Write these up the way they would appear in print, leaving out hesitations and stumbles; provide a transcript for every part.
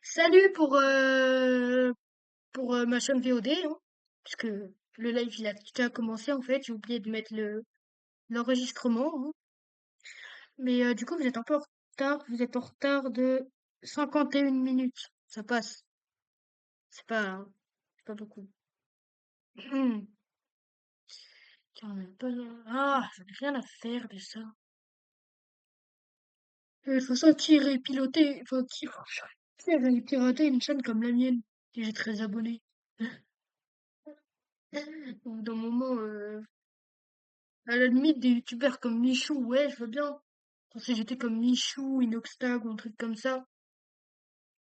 Salut pour ma chaîne VOD, hein, puisque le live il a déjà commencé en fait, j'ai oublié de mettre l'enregistrement, hein. Mais du coup vous êtes un peu en retard, vous êtes en retard de 51 minutes. Ça passe, c'est pas beaucoup. Tiens, on a pas... j'en ai rien à faire de ça. Il faut sortir et piloter, enfin, faire et pirater une chaîne comme la mienne, et j'ai 13 abonnés. Donc, d'un moment, à la limite, des youtubeurs comme Michou, ouais, je veux bien. Enfin, si j'étais comme Michou, Inoxtag ou un truc comme ça,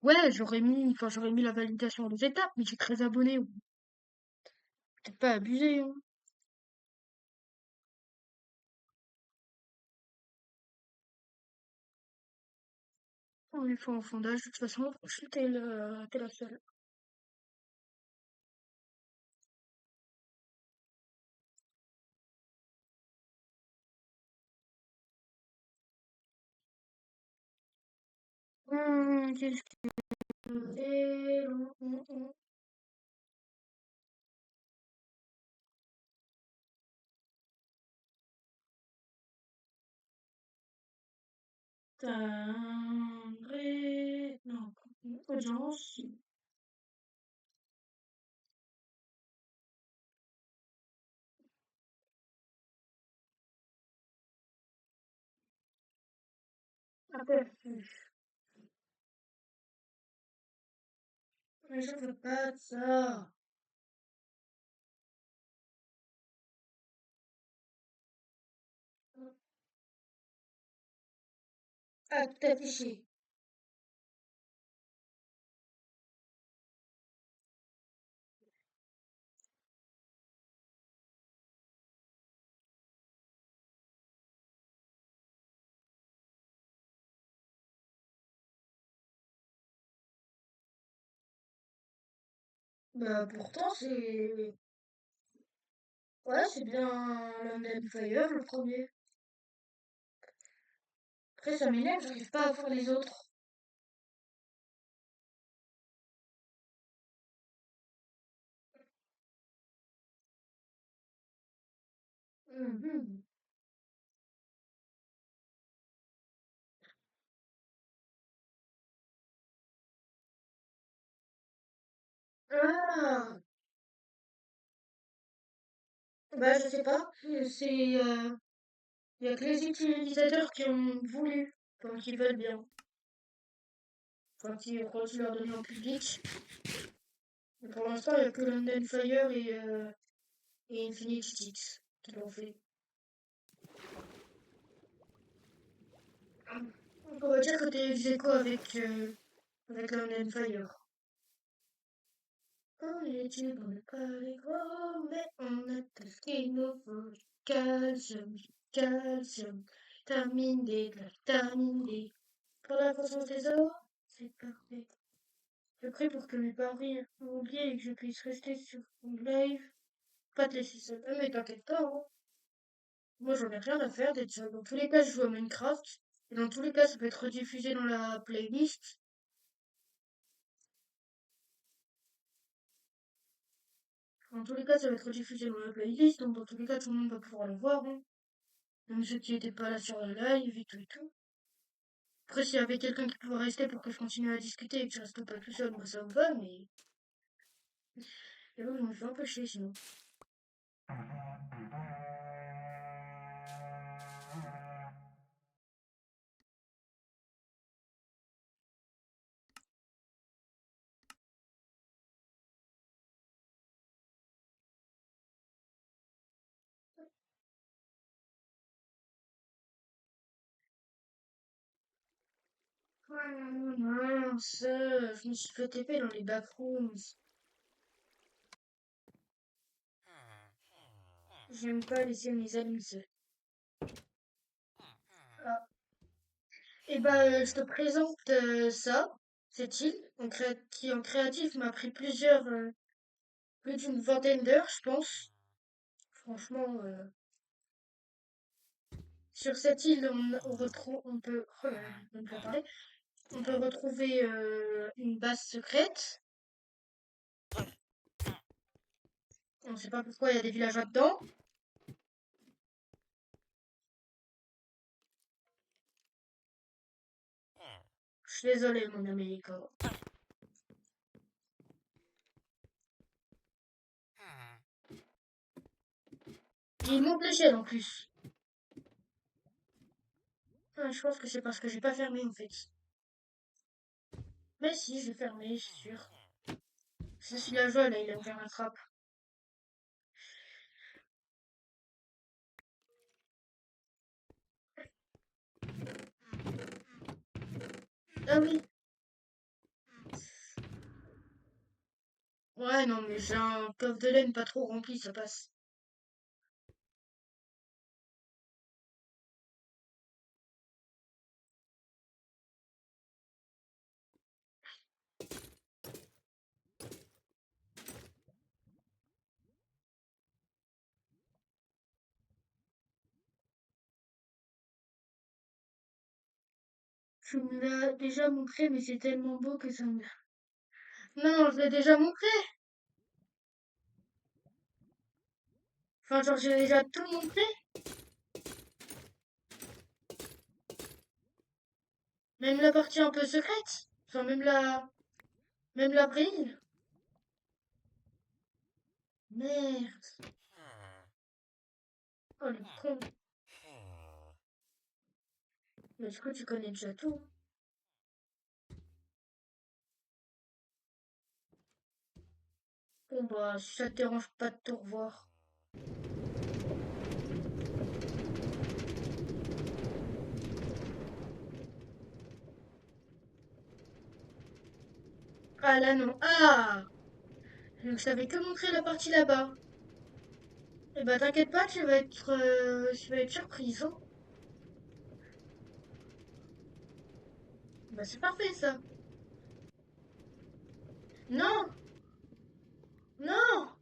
ouais, j'aurais mis la validation à deux étapes, mais j'ai 13 abonnés. Peut-être pas abusé, hein. On est fait en fondage, de toute façon, t'es la seule. Qu'est-ce que c'est? T'as un vrai... Non, audience. Aperçu. Mais je veux pas de ça. Ah, tout affiché. Bah, pourtant, c'est... Ouais, c'est bien London Fire, le premier. Après, ça m'énerve, j'arrive pas à voir les autres. Mhm. Ah, bah, je sais pas. Y a que les utilisateurs qui ont voulu, enfin, qui veulent bien. Enfin, qui leur donné en public. Mais pour l'instant, il y a que London Fire et Infinity Sticks qui l'ont fait. Donc, on va dire que t'es ex aequo avec London Fire. On est études, on n'est pas les gros, mais on a tout ce qu'il nous faut. Calcium, calcium, vitamine D, de la vitamine D. Pour la croissance des os, c'est parfait. Je prie pour que mes paris oubliés et que je puisse rester sur mon live. Pas te laisser seul. Mais t'inquiète pas, hein. Moi, j'en ai rien à faire d'être seul. Dans tous les cas, je joue à Minecraft. Et dans tous les cas, ça peut être rediffusé dans la playlist. Dans tous les cas, ça va être rediffusé dans la playlist. Donc, dans tous les cas, tout le monde va pouvoir le voir, hein. Même ceux qui n'étaient pas là sur le live et tout et tout. Après, s'il y avait quelqu'un qui pouvait rester pour que je continue à discuter et que je reste pas tout seul, moi ça me va, mais là, je me fais un peu chier sinon. Oh mince, je me suis fait TP dans les backrooms. J'aime pas laisser mes amis seuls. Ah. Et bah, je te présente ça, cette île, qui en créatif m'a pris plus d'une vingtaine d'heures, je pense. Franchement, sur cette île, on retrouve, on peut, oh là là, on peut parler. On peut retrouver une base secrète. On ne sait pas pourquoi il y a des villageois dedans. Je suis désolé, mon ami Nico. Il monte l'échelle en plus. Ah, je pense que c'est parce que j'ai pas fermé en fait. Mais si, j'ai fermé, je suis sûr. C'est ce villageois là, il a ouvert la trappe. Ah oui. Ouais, non, mais j'ai un coffre de laine pas trop rempli, ça passe. Tu me l'as déjà montré, mais c'est tellement beau que ça me... Non, je l'ai déjà montré. Enfin, genre, j'ai déjà tout montré. Même la partie un peu secrète. Enfin, même la brille. Merde. Oh, le con. Mais du coup, tu connais déjà tout. Bon, bah, si ça te dérange pas de tout revoir. Ah, là, non. Ah! Donc, je t'avais que montré la partie là-bas. Eh bah, t'inquiète pas, tu vas être surprise, hein. Bah, c'est parfait, ça. Non! Non!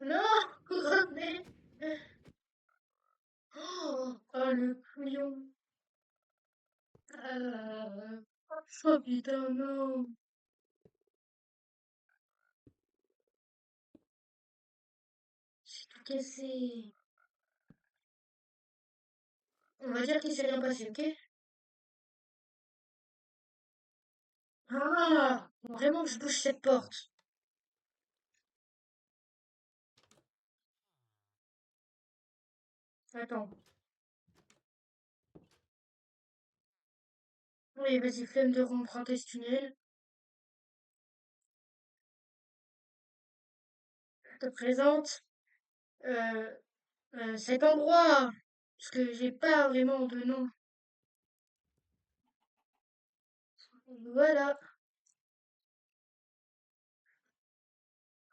Non! Revenez! Oh, oh, le couillon. Oh putain, non. J'ai tout cassé. On va dire qu'il s'est rien passé, ok? Ah! Faut vraiment que je bouge cette porte. Attends. Oui, vas-y, flemme de remprunter ce tunnel. Je te présente euh, cet endroit. Parce que j'ai pas vraiment de nom. Voilà.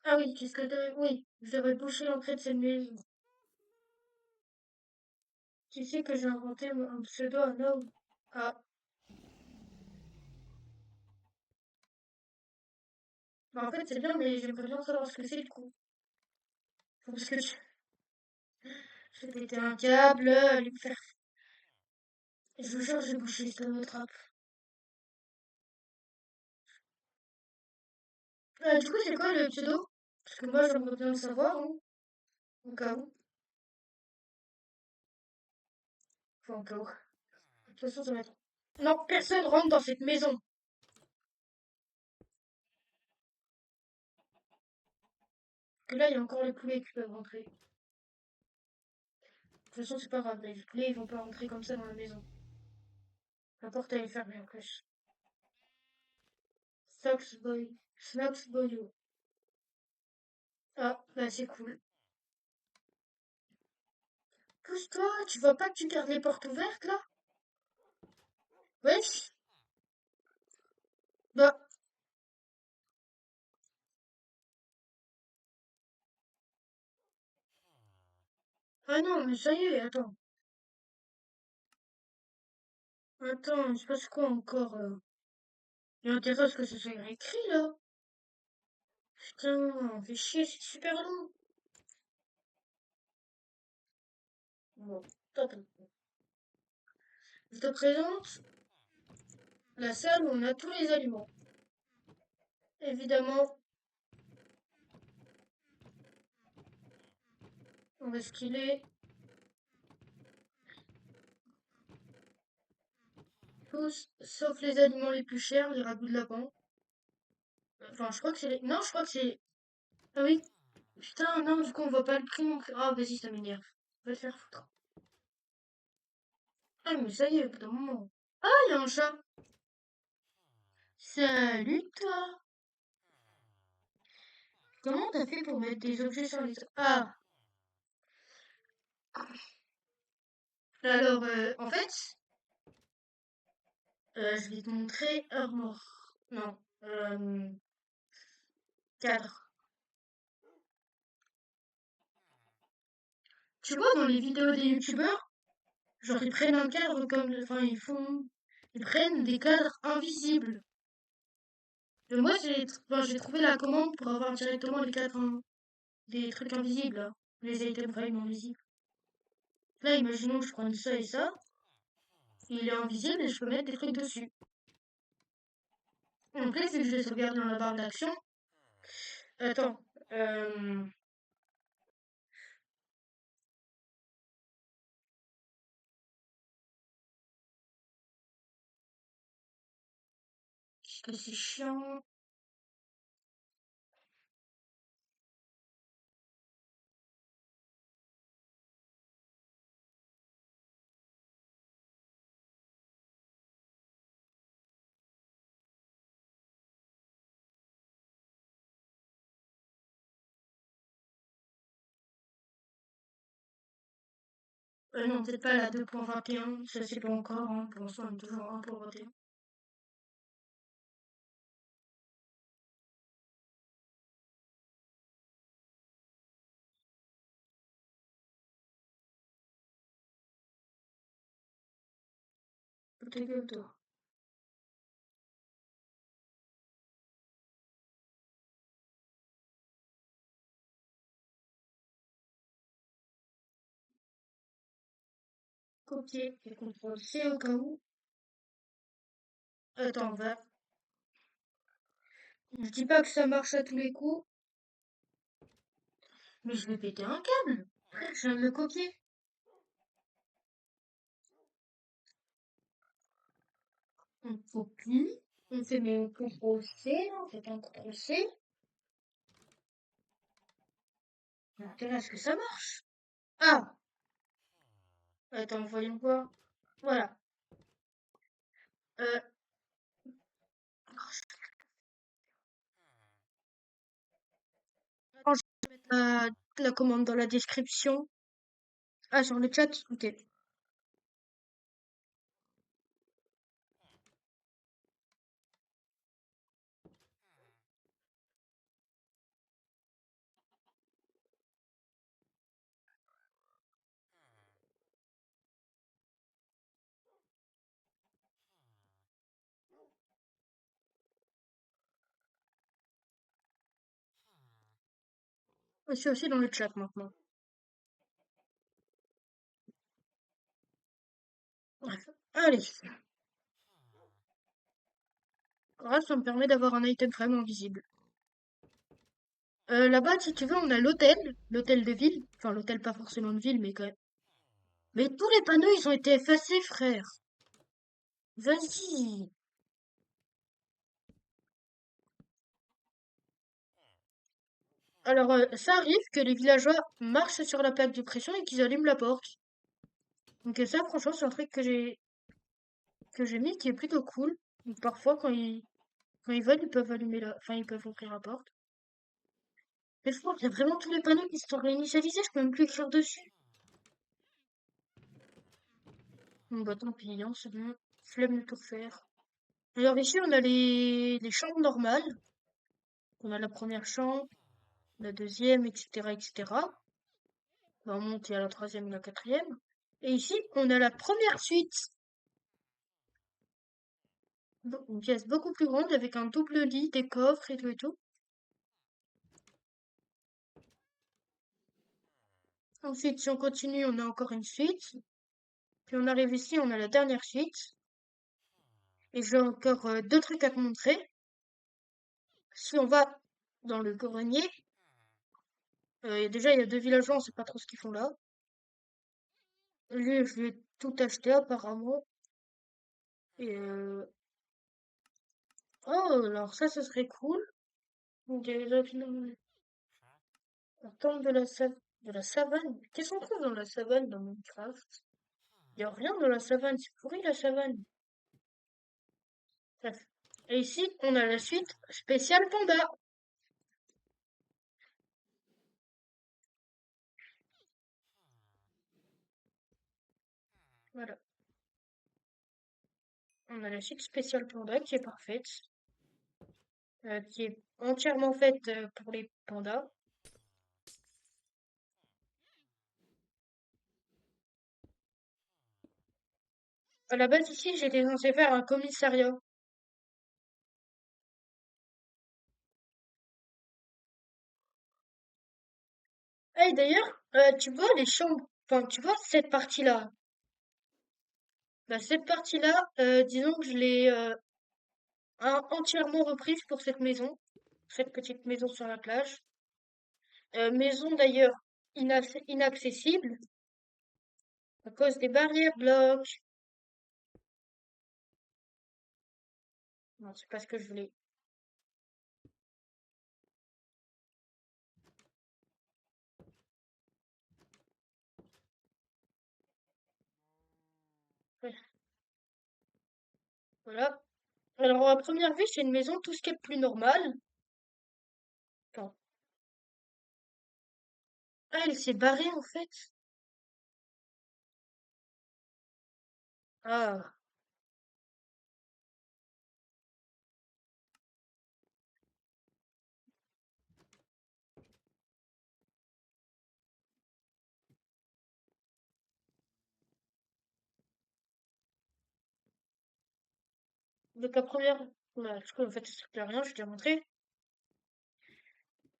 Ah oui, qu'est-ce que oui, je devrais boucher l'entrée de cette maison. Tu sais que j'ai inventé un pseudo, un homme. Ah, bah en fait c'est bien, mais j'aimerais bien savoir ce que c'est du coup. Parce que je vais péter un câble, aller me faire... Je vous jure, je vais boucher cette trappe. Du coup, c'est quoi le pseudo? Parce que moi, j'aimerais bien le savoir, hein, au cas où. Enfin, au cas où. De toute façon, ça va être... Non, personne rentre dans cette maison. Parce que là, il y a encore les poulets qui peuvent rentrer. De toute façon, c'est pas grave, les poulets, ils vont pas rentrer comme ça dans la maison. La porte, elle est fermée en plus. Socks boy. Snacks boyo. Ah, bah c'est cool. Pousse-toi, tu vois pas que tu gardes les portes ouvertes, là? Wesh. Bah, ah non, mais ça y est, attends. Attends, il se passe quoi encore, là? Il y a intérêt à ce que ce soit écrit, là. Putain, fait chier, c'est super long. Bon, top. Je te présente la salle où on a tous les aliments. Évidemment, on va skiller tous, sauf les aliments les plus chers, les ragoûts de lapin. Enfin, je crois que c'est les... Non, je crois que c'est... Ah oui. Putain, non, du coup, on voit pas le prix non plus. Ah, vas-y, ça m'énerve. Va te faire foutre. Ah, mais ça y est, au bout d'un moment. Ah, il y a un chat. Salut, toi. Comment t'as fait pour mettre des objets sur les... Ah, alors, en fait, je vais te montrer Armor. Non, cadre. Tu vois, dans les vidéos des youtubeurs, genre, ils prennent un cadre comme... Enfin, ils font... Ils prennent des cadres invisibles. Moi, j'ai trouvé la commande pour avoir directement les cadres... des trucs invisibles, là. Les items vraiment invisibles. Là, imaginons que je prends ça et ça. Il est invisible et je peux mettre des trucs dessus. En plus, vu que je l'ai sauvegardé dans la barre d'action... Attends. Qu'est-ce que c'est chiant. Non, peut-être pas la 2.21, ça c'est pas encore, hein. Pour l'instant on est toujours 1.21. Ta gueule, toi. Copier et contrôle C au cas où. Attends, va. Je dis pas que ça marche à tous les coups, mais je vais péter un câble. Je viens de le copier. On copie. On fait mais un contrôle C, là, on fait un contrôle C. On a intérêt à ce que ça marche. Ah! Attends, voyons voir. Voilà. Euh, attends, je vais mettre la commande dans la description. Ah, sur le chat? Ok. Je suis aussi dans le chat maintenant. Bref. Allez. Grâce, ça me permet d'avoir un item vraiment visible. Là-bas, si tu veux, on a l'hôtel de ville. Enfin, l'hôtel pas forcément de ville, mais quand même. Mais tous les panneaux, ils ont été effacés, frère. Vas-y. Alors, ça arrive que les villageois marchent sur la plaque de pression et qu'ils allument la porte. Donc ça, franchement, c'est un truc que j'ai mis qui est plutôt cool. Donc, parfois, quand ils veulent, ils peuvent allumer enfin, ils peuvent ouvrir la porte. Mais je crois qu'il y a vraiment tous les panneaux qui sont réinitialisés. Je peux même plus écrire dessus. Bon, bah tant pis, hein, c'est bon. Flemme de tout faire. Alors ici, on a les chambres normales. On a la première chambre, la deuxième, etc., etc. On monte, il y a la troisième et la quatrième. Et ici, on a la première suite. Une pièce beaucoup plus grande avec un double lit, des coffres et tout et tout. Ensuite, si on continue, on a encore une suite. Puis on arrive ici, on a la dernière suite. Et j'ai encore deux trucs à te montrer. Si on va dans le grenier, déjà il y a deux villageois, on sait pas trop ce qu'ils font là. Lui, je vais tout acheter apparemment. Et oh, alors ça, ce serait cool. Donc, il y a les on tombe de la savane. Qu'est-ce qu'on trouve dans la savane dans Minecraft? Il y a rien dans la savane, c'est pourri la savane. Bref. Et ici, on a la suite spéciale panda. Voilà. On a la suite spéciale panda qui est parfaite, qui est entièrement faite pour les pandas. À la base, ici, j'étais censé faire un commissariat. Et d'ailleurs, tu vois les chambres, enfin, tu vois cette partie-là. Bah, cette partie-là, disons que je l'ai entièrement reprise pour cette maison, cette petite maison sur la plage. Maison d'ailleurs inaccessible à cause des barrières blocs. Non, c'est pas ce que je voulais. Ouais, voilà. Alors, à première vue, c'est une maison, tout ce qui est plus normal. Attends. Ah, elle s'est barrée en fait. Ah, donc la première. Bah, du coup, en fait, ça sert plus à rien, je t'ai montré.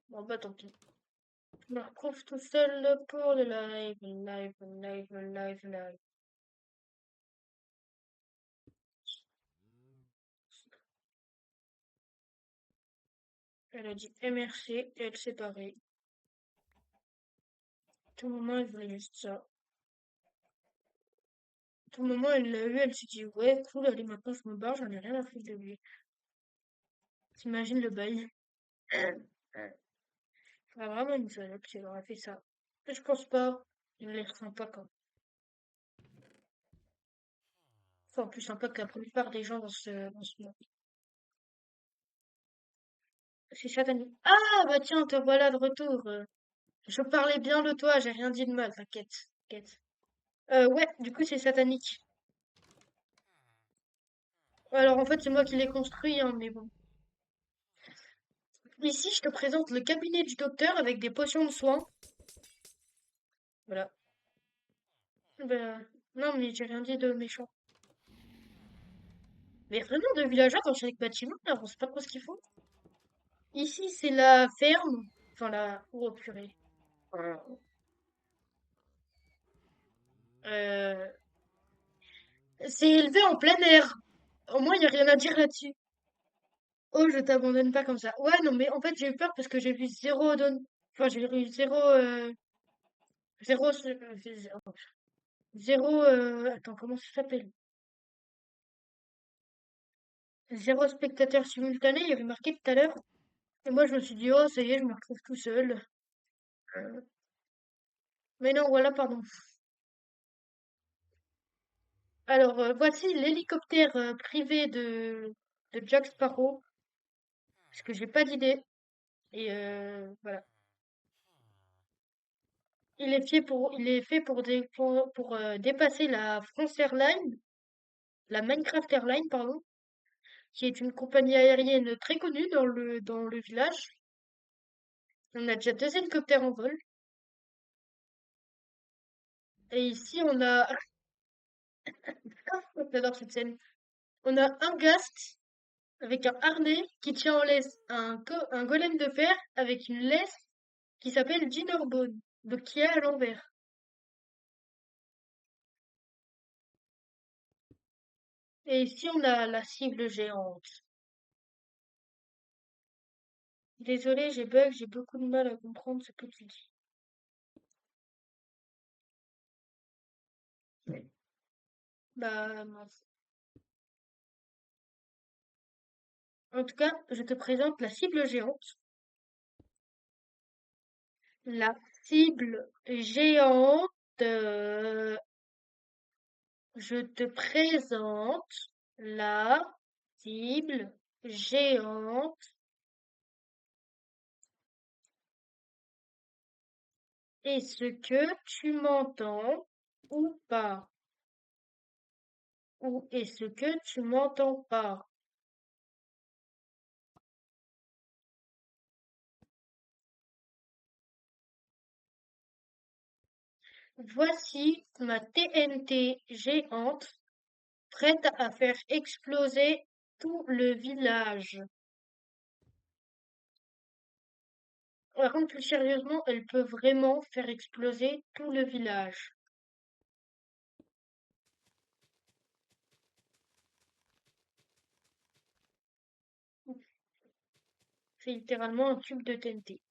Bon, bah, tant pis. Je me retrouve tout seul pour le live, live, live, live, live. Elle a dit MRC et elle s'est barrée. Tout le moment, elle voulait juste ça. Tout le moment, elle l'a eu, elle s'est dit, ouais, cool, allez, maintenant je me barre, j'en ai rien à foutre de lui. T'imagines le bail? Ah, vraiment une salope qui aurait fait ça. Mais je pense pas. Il a l'air sympa quand. Enfin, plus sympa que la plupart des gens dans ce monde. C'est satanique. Ah, bah tiens, te voilà de retour. Je parlais bien de toi, j'ai rien dit de mal, t'inquiète. T'inquiète. Ouais, du coup, c'est satanique. Alors, en fait, c'est moi qui l'ai construit, hein, mais bon. Ici, je te présente le cabinet du docteur avec des potions de soins. Voilà. Ben, non, mais j'ai rien dit de méchant. Mais vraiment, de villageois dans chaque bâtiment, là, on sait pas trop ce qu'ils font. Ici, c'est la ferme. Enfin, la... Oh, purée. Euh, c'est élevé en plein air. Au moins, il n'y a rien à dire là-dessus. Oh, je t'abandonne pas comme ça. Ouais, non, mais en fait, j'ai eu peur parce que j'ai vu zéro donne. Enfin, j'ai eu zéro, zéro, attends, comment ça s'appelle? Zéro spectateur simultané, il y avait marqué tout à l'heure. Et moi, je me suis dit, oh, ça y est, je me retrouve tout seul. Euh, Mais non, voilà, pardon. Alors, voici l'hélicoptère privé de Jack Sparrow, parce que j'ai pas d'idée. Et voilà. Il est fait pour dépasser la France Airlines, la Minecraft Airlines, pardon, qui est une compagnie aérienne très connue dans le village. On a déjà deux hélicoptères en vol. Et ici, on a, j'adore cette scène. On a un ghast avec un harnais qui tient en laisse un golem de fer avec une laisse qui s'appelle Dinnerbone, donc qui est à l'envers. Et si on a la cible géante? Désolé, j'ai bug, j'ai beaucoup de mal à comprendre ce que tu dis. Bah, mince. En tout cas, je te présente la cible géante. La cible géante, je te présente la cible géante. Est-ce que tu m'entends ou pas? Ou est-ce que tu m'entends pas? Voici ma TNT géante prête à faire exploser tout le village. Par contre, plus sérieusement, elle peut vraiment faire exploser tout le village. C'est littéralement un tube de TNT.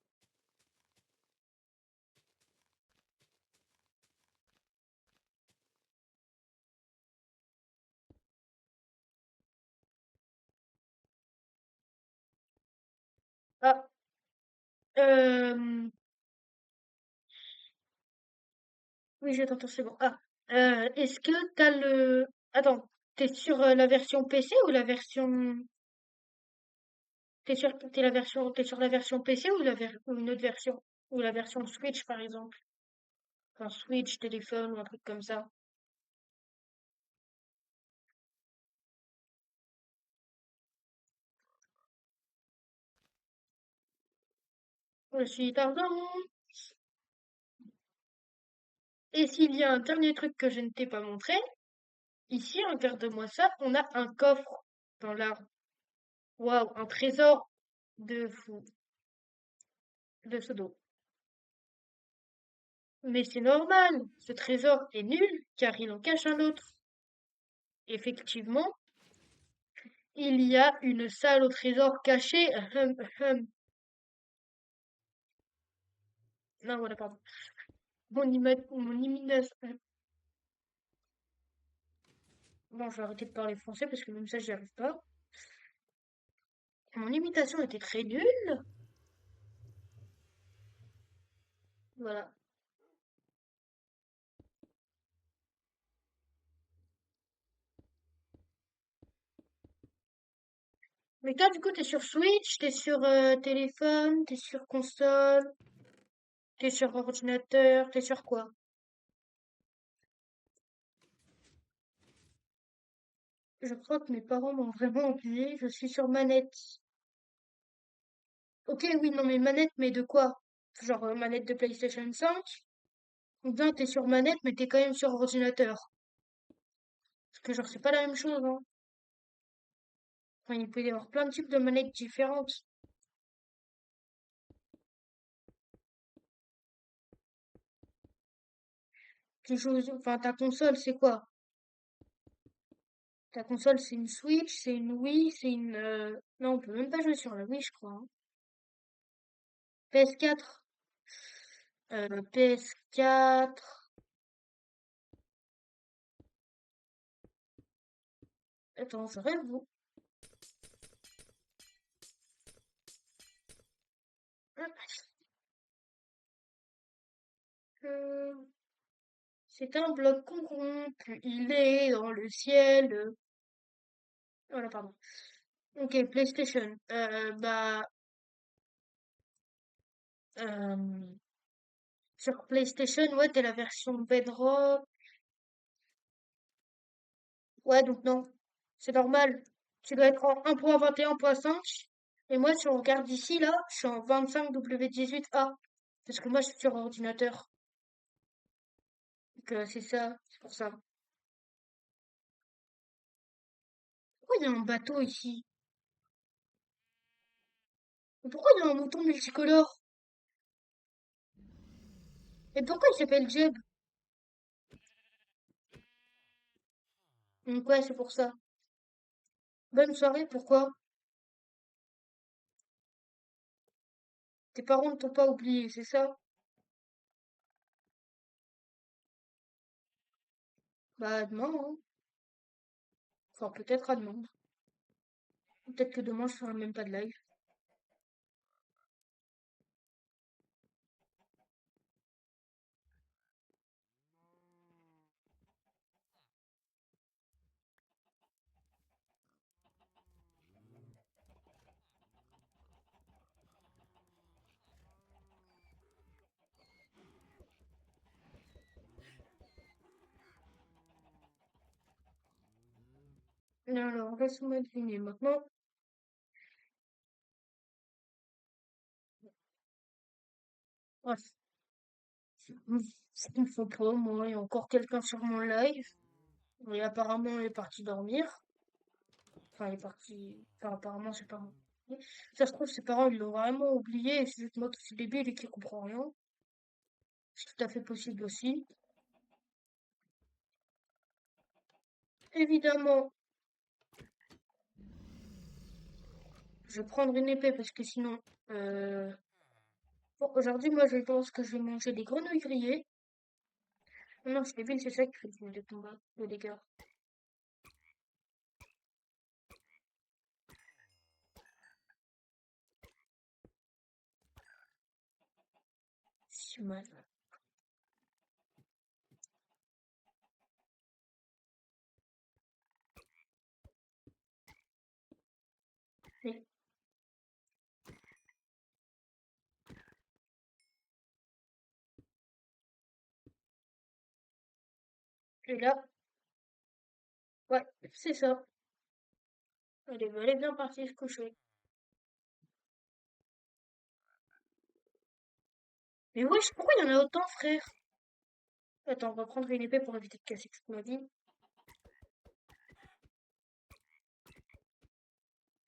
Ah, euh, oui, je t'entends, c'est bon. Ah, est-ce que t'as le... Attends, t'es sur la version PC ou la version... T'es sur la version PC ou ou une autre version? Ou la version Switch, par exemple? Enfin, Switch, téléphone ou un truc comme ça. Je suis Tarzan. Et s'il y a un dernier truc que je ne t'ai pas montré, ici, regarde-moi ça, on a un coffre dans l'arbre. Waouh, un trésor de fou, de pseudo. Mais c'est normal, ce trésor est nul car il en cache un autre. Effectivement, il y a une salle au trésor cachée. Non, voilà, pardon. Mon imitation. Bon, je vais arrêter de parler français parce que même ça, j'y arrive pas. Mon imitation était très nulle. Voilà. Mais toi, du coup, t'es sur Switch, t'es sur téléphone, t'es sur console, t'es sur ordinateur, t'es sur quoi? Je crois que mes parents m'ont vraiment oublié. Je suis sur manette. Ok, oui, non, mais manette, mais de quoi? Genre manette de PlayStation 5? Ou bien t'es sur manette, mais t'es quand même sur ordinateur. Parce que genre, c'est pas la même chose, hein. Enfin, il peut y avoir plein de types de manettes différentes. Enfin, ta console, c'est quoi? Ta console, c'est une Switch, c'est une Wii, c'est une... Non, on peut même pas jouer sur la Wii, je crois, hein. PS4. PS4. Attends, je rêve, vous. Euh, C'est un bloc corrompu. Il est dans le ciel. Voilà, pardon. Ok, PlayStation. Euh, sur PlayStation, ouais, t'as la version Bedrock. Ouais, donc non. C'est normal. Tu dois être en 1.21.5. Et moi, si on regarde ici, là, je suis en 25W18A. Parce que moi, je suis sur ordinateur. Donc, c'est ça. C'est pour ça. Pourquoi il y a un bateau ici? Et pourquoi il y a un mouton multicolore? Et pourquoi il s'appelle Jeb? Donc, ouais, c'est pour ça. Bonne soirée, pourquoi? Tes parents ne t'ont pas oublié, c'est ça? Bah, à demain, hein. Enfin, peut-être à demain. Peut-être que demain, je ferai même pas de live. Alors, laisse-moi deviner maintenant. Ah, ce qu'il faut pas, moi, il y a encore quelqu'un sur mon live. Et apparemment, il est parti dormir. Enfin, il est parti. Enfin, apparemment, c'est pas moi. Ça se trouve, ses parents, ils l'ont vraiment oublié. Et c'est juste moi qui suis débile et qui comprend rien. C'est tout à fait possible aussi. Évidemment, je vais prendre une épée parce que sinon. Euh... Bon, aujourd'hui, moi, je pense que je vais manger des grenouilles grillées. Non, je suis débile, c'est ça qui fait des combats, des dégâts. Si mal. Et, et là, ouais, c'est ça. Elle est bien partie se coucher. Mais wesh, pourquoi il y en a autant, frère? Attends, on va prendre une épée pour éviter de casser toute ma vie.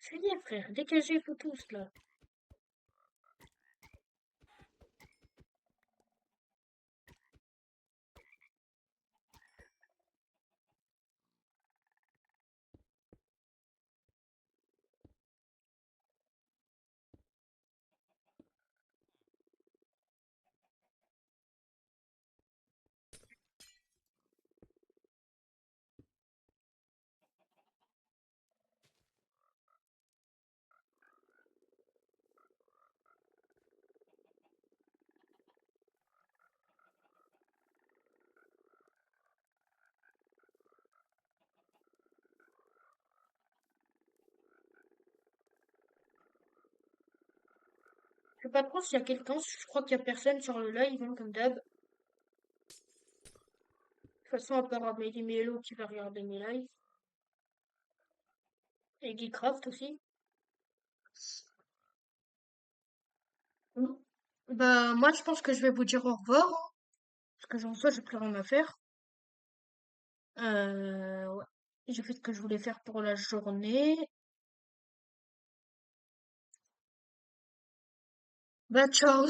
Ça y est, frère, dégagez-vous tous, là. Je sais pas trop s'il y a quelqu'un, je crois qu'il y a personne sur le live, hein, comme d'hab. De toute façon, à part Amélie Mello qui va regarder mes lives. Et Geekcraft aussi. Mm. Bah, moi, je pense que je vais vous dire au revoir, hein, parce que j'en soi, j'ai plus rien à faire. Ouais. J'ai fait ce que je voulais faire pour la journée. Bah, ciao!